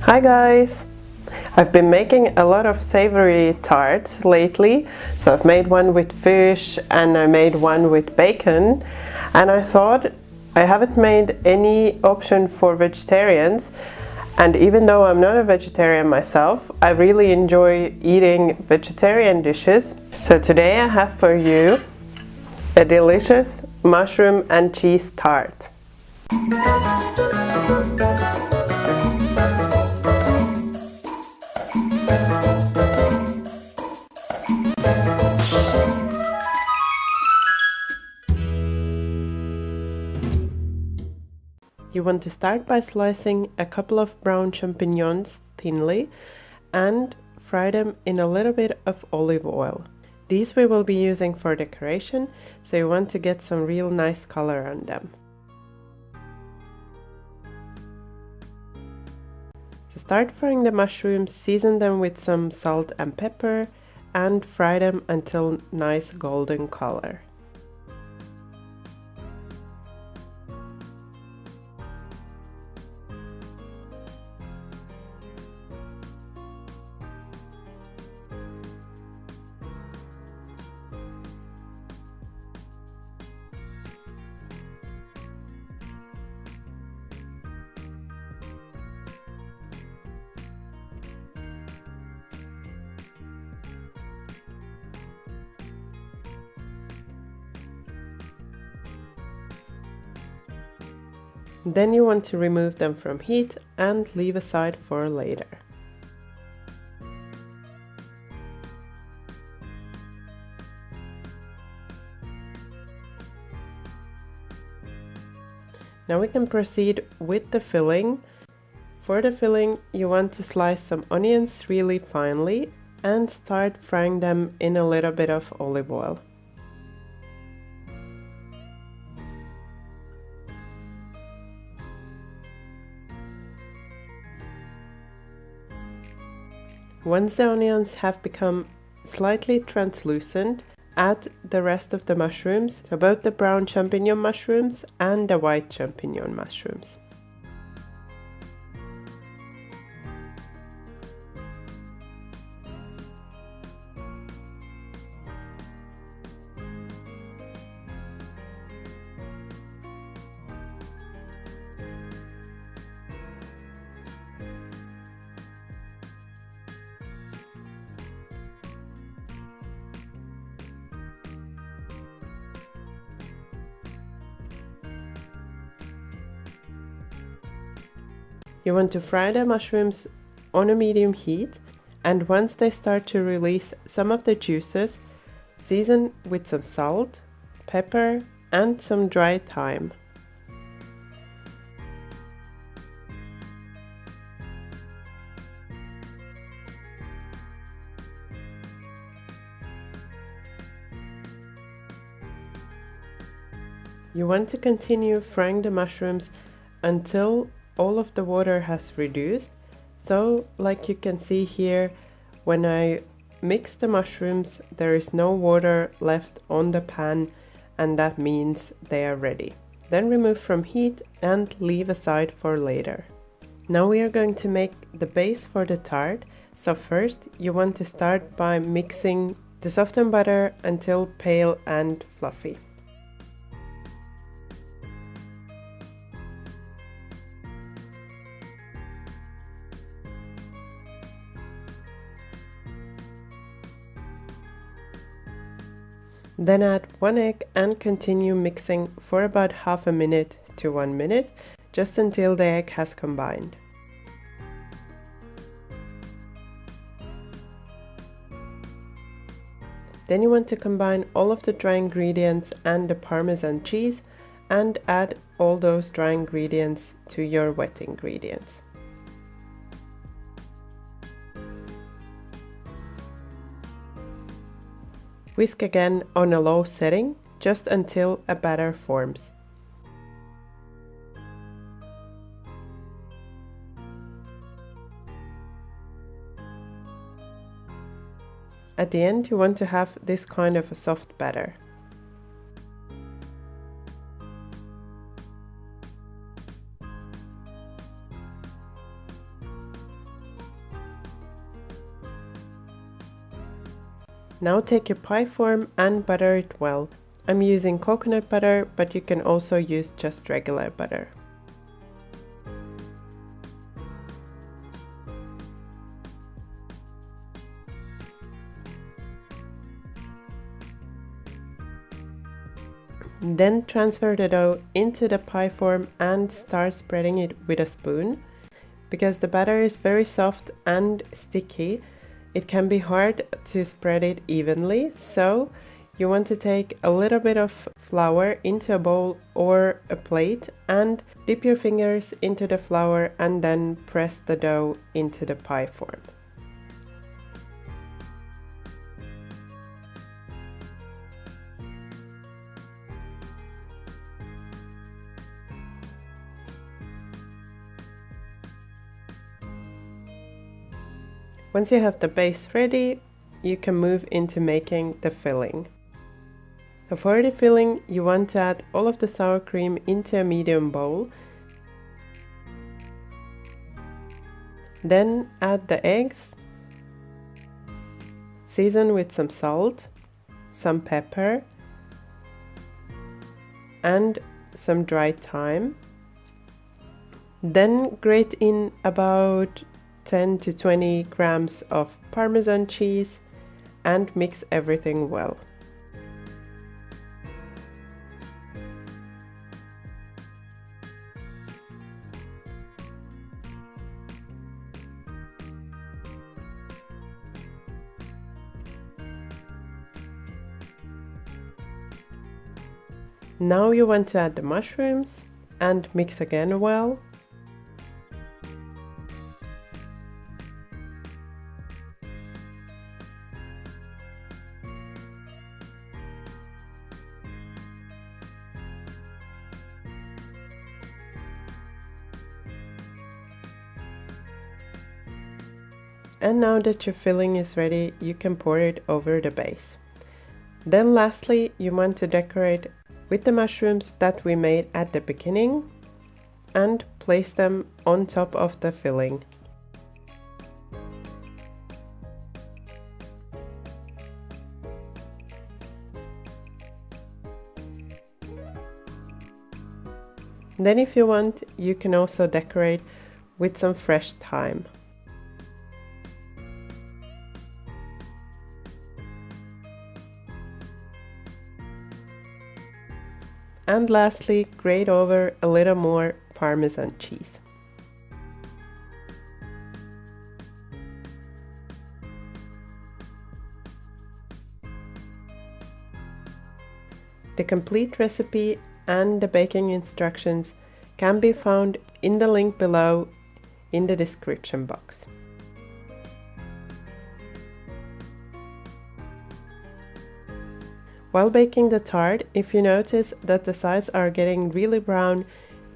Hi guys! I've been making a lot of savory tarts lately. So I've made one with fish and I made one with bacon, and I thought I haven't made any option for vegetarians, and even though I'm not a vegetarian myself, I really enjoy eating vegetarian dishes. So today I have for you a delicious mushroom and cheese tart. You want to start by slicing a couple of brown champignons thinly and fry them in a little bit of olive oil. These we will be using for decoration, so you want to get some real nice color on them. To start frying the mushrooms, season them with some salt and pepper and fry them until nice golden color. Then you want to remove them from heat and leave aside for later. Now we can proceed with the filling. For the filling, you want to slice some onions really finely and start frying them in a little bit of olive oil. Once the onions have become slightly translucent, add the rest of the mushrooms, so both the brown champignon mushrooms and the white champignon mushrooms. You want to fry the mushrooms on a medium heat, and once they start to release some of the juices, season with some salt, pepper and some dried thyme. You want to continue frying the mushrooms until all of the water has reduced. So like you can see here, when I mix the mushrooms, there is no water left on the pan, and that means they are ready. Then remove from heat and leave aside for later. Now we are going to make the base for the tart. So first you want to start by mixing the softened butter until pale and fluffy. Then add 1 egg and continue mixing for about half a minute to 1 minute, just until the egg has combined. Then you want to combine all of the dry ingredients and the Parmesan cheese and add all those dry ingredients to your wet ingredients. Whisk again on a low setting, just until a batter forms. At the end, you want to have this kind of a soft batter. Now take your pie form and butter it well. I'm using coconut butter, but you can also use just regular butter. Then transfer the dough into the pie form and start spreading it with a spoon. Because the batter is very soft and sticky, it can be hard to spread it evenly, so you want to take a little bit of flour into a bowl or a plate and dip your fingers into the flour and then press the dough into the pie form. Once you have the base ready, you can move into making the filling. So for the filling, you want to add all of the sour cream into a medium bowl. Then add the eggs, season with some salt, some pepper, and some dried thyme. Then grate in about 10 to 20 grams of Parmesan cheese and mix everything well. Now you want to add the mushrooms and mix again well. And now that your filling is ready, you can pour it over the base. Then lastly, you want to decorate with the mushrooms that we made at the beginning and place them on top of the filling. Then if you want, you can also decorate with some fresh thyme. And lastly, grate over a little more Parmesan cheese. The complete recipe and the baking instructions can be found in the link below in the description box. While baking the tart, if you notice that the sides are getting really brown,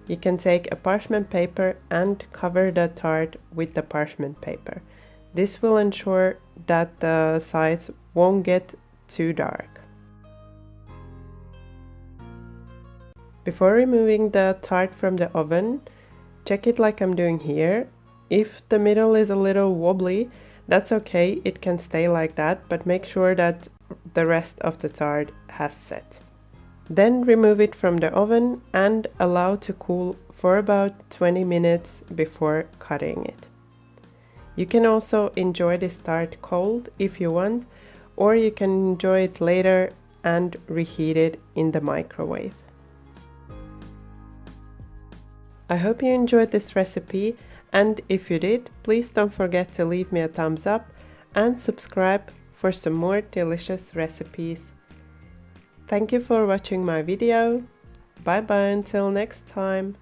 you can take a parchment paper and cover the tart with the parchment paper. This will ensure that the sides won't get too dark. Before removing the tart from the oven, check it like I'm doing here. If the middle is a little wobbly, that's okay, it can stay like that, but make sure that the rest of the tart has set. Then remove it from the oven and allow to cool for about 20 minutes before cutting it. You can also enjoy this tart cold if you want, or you can enjoy it later and reheat it in the microwave. I hope you enjoyed this recipe, and if you did, please don't forget to leave me a thumbs up and subscribe for some more delicious recipes. Thank you for watching my video. Bye bye until next time.